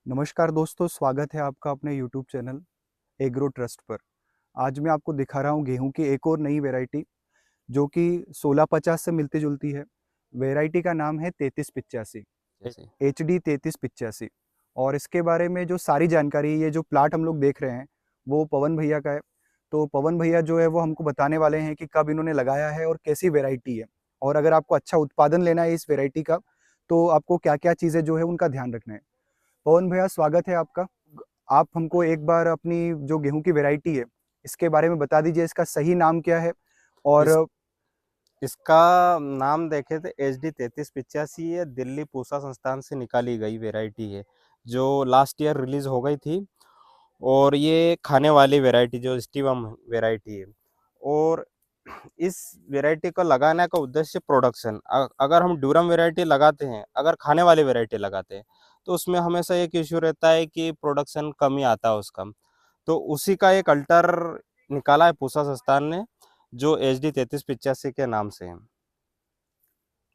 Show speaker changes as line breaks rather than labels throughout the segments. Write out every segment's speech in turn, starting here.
नमस्कार दोस्तों, स्वागत है आपका अपने यूट्यूब चैनल एग्रो ट्रस्ट पर। आज मैं आपको दिखा रहा हूँ गेहूं की एक और नई वैरायटी जो कि 1650 से मिलती जुलती है। वैरायटी का नाम है 3385,
जैसे
HD 3385। और इसके बारे में जो सारी जानकारी, ये जो प्लाट हम लोग देख रहे हैं वो पवन भैया का है। तो पवन भैया जो है वो हमको बताने वाले हैं कि कब इन्होंने लगाया है और कैसी वैरायटी है, और अगर आपको अच्छा उत्पादन लेना है इस वैरायटी का तो आपको क्या क्या चीज़ें जो है उनका ध्यान रखना है। पवन भैया, स्वागत है आपका। आप हमको एक बार अपनी जो गेहूं की वैरायटी है इसके बारे में बता दीजिए, इसका सही नाम क्या है। और
इस इसका नाम देखे तो HD 3385 है। दिल्ली पूसा संस्थान से निकाली गई वैरायटी है जो लास्ट ईयर रिलीज हो गई थी। और ये खाने वाली वैरायटी जो स्टीवम वैरायटी है। और इस वैरायटी को लगाने का उद्देश्य प्रोडक्शन। अगर हम ड्यूरम वैरायटी लगाते हैं, अगर खाने वाली वैरायटी लगाते हैं, तो उसमें हमेशा एक इश्यू रहता है कि प्रोडक्शन कम ही आता है उसका। तो उसी का एक अल्टर निकाला है पूसा संस्थान ने, जो HD 3385 के नाम से है।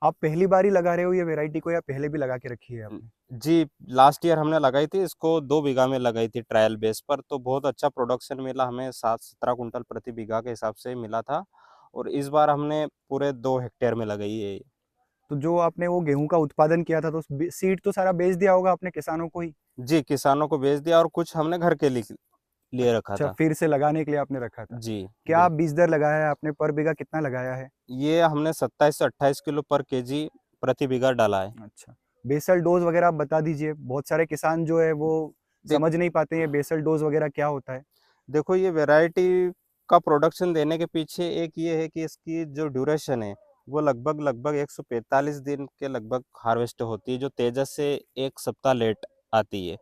आप पहली बार ही लगा रहे हो ये वैरायटी को, या पहले भी लगा के रखी है आपने?
जी, लास्ट ईयर हमने लगाई थी इसको, 2 बीघा में लगाई थी ट्रायल बेस पर। तो बहुत अच्छा प्रोडक्शन मिला हमें, 7-17 कुंटल प्रति बीघा के हिसाब से मिला था। और इस बार हमने पूरे 2 हेक्टेयर में लगाई है।
तो जो आपने वो गेहूं का उत्पादन किया था तो सीड तो सारा बेच दिया होगा आपने किसानों को ही?
जी, किसानों को बेच दिया और कुछ हमने घर के लिए रखा
अच्छा,
था।
फिर से लगाने के लिए आपने रखा था।
जी,
क्या
बिल्कुल।
बीज दर लगाया है आपने, पर बीघा कितना लगाया है?
ये हमने 27 से 28 किलो पर केजी प्रति बीघा डाला है।
अच्छा, बेसल डोज वगैरह आप बता दीजिए, बहुत सारे किसान जो है वो
देख
समझ नहीं पाते हैं बेसल डोज वगैरह क्या होता है।
देखो, ये वैरायटी का प्रोडक्शन देने के पीछे एक ये है कि इसकी जो ड्यूरेशन है वो लगभग लगभग 145 दिन के लगभग हार्वेस्ट होती है, जो तेजस से 1 सप्ताह लेट आती है।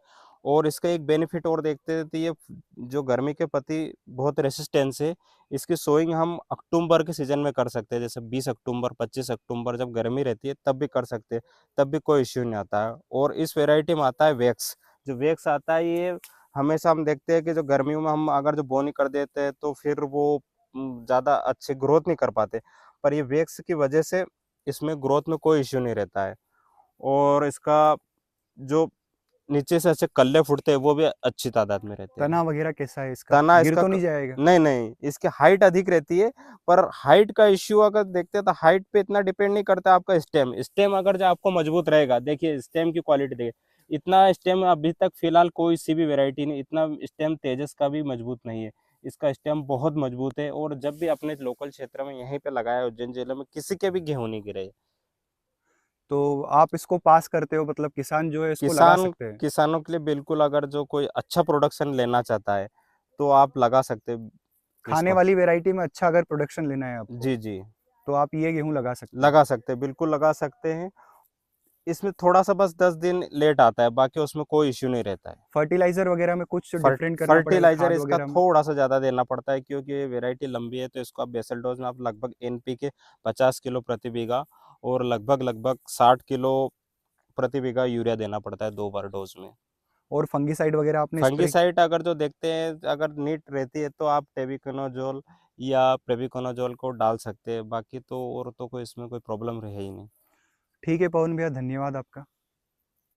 और इसका एक बेनिफिट और देखते हैं तो ये जो गर्मी के प्रति बहुत रेसिस्टेंस है। इसकी सोइंग हम अक्टूबर के सीजन में कर सकते हैं, जैसे 20 अक्टूबर 25 अक्टूबर जब गर्मी रहती है तब भी कर सकते हैं। तब भी कोई इश्यू नहीं आता है। और इस वेराइटी में आता है वैक्स। जो वैक्स आता है, ये हमेशा हम देखते हैं कि जो गर्मियों में हम अगर जो बोनी कर देते हैं तो फिर वो ज़्यादा अच्छे ग्रोथ नहीं कर पाते। पर ये वैक्स की वजह से इसमें ग्रोथ में कोई इश्यू नहीं रहता है। और इसका जो नीचे से अच्छे कल्ले फूटते हैं वो भी अच्छी तादाद में रहते हैं।
तना वगैरह कैसा है इसका,
तना
गिर
इसका
तो नहीं जाएगा?
नहीं नहीं, इसकी हाइट अधिक रहती है। पर हाइट का इश्यू अगर देखते हैं तो हाइट पे इतना डिपेंड नहीं करता। आपका स्टेम स्टेम अगर जो आपको मजबूत रहेगा, देखिए स्टेम की क्वालिटी देखिए। इतना स्टेम अभी तक फिलहाल कोई सी भी वेराइटी नहीं, इतना स्टेम तेजस का भी मजबूत नहीं है। इसका स्टेम बहुत मजबूत है। और जब भी अपने लोकल क्षेत्र में यहीं पे लगाया उज्जैन जिले में, किसी के भी गेहूं नहीं गिरे।
तो आप इसको पास करते हो, मतलब किसान जो है इसको लगा
किसान
सकते हैं?
किसानों के लिए बिल्कुल, अगर जो कोई अच्छा प्रोडक्शन लेना चाहता है तो आप लगा सकते हैं
खाने
इसको।
वाली वैरायटी में अच्छा अगर प्रोडक्शन लेना है आपको
जी जी,
तो आप ये गेहूं लगा सकते हैं।
लगा सकते हैं, बिल्कुल लगा सकते हैं। इसमें थोड़ा-सा बस 10 दिन लेट आता है, बाकी उसमें कोई इश्यू नहीं रहता है।
फर्टिलाइजर वगैरह में कुछ डिफरेंट करना पड़ेगा,
फर्टिलाइज़र
खाद
इसका
वगैरह में?
थोड़ा-सा ज़्यादा देना पड़ता है, क्योंकि ये वैरायटी लंबी है। तो इसको आप बेसल डोज़ में आप लगभग NPK 50 किलो प्रति बीघा और लगभग-लगभग 60 किलो प्रति बीघा यूरिया देना पड़ता है 2 बार डोज़ में।
और फंगीसाइड वगैरह आपने स्प्रे?
फंगिसाइड अगर जो देखते हैं, अगर नीट रहती है तो आप टेबिकोनोजोल या प्रोपिकोनोजोल को डाल सकते हैं। बाकी तो और तो कोई इसमें कोई प्रॉब्लम रहे ही नहीं।
ठीक है पवन भैया, धन्यवाद आपका।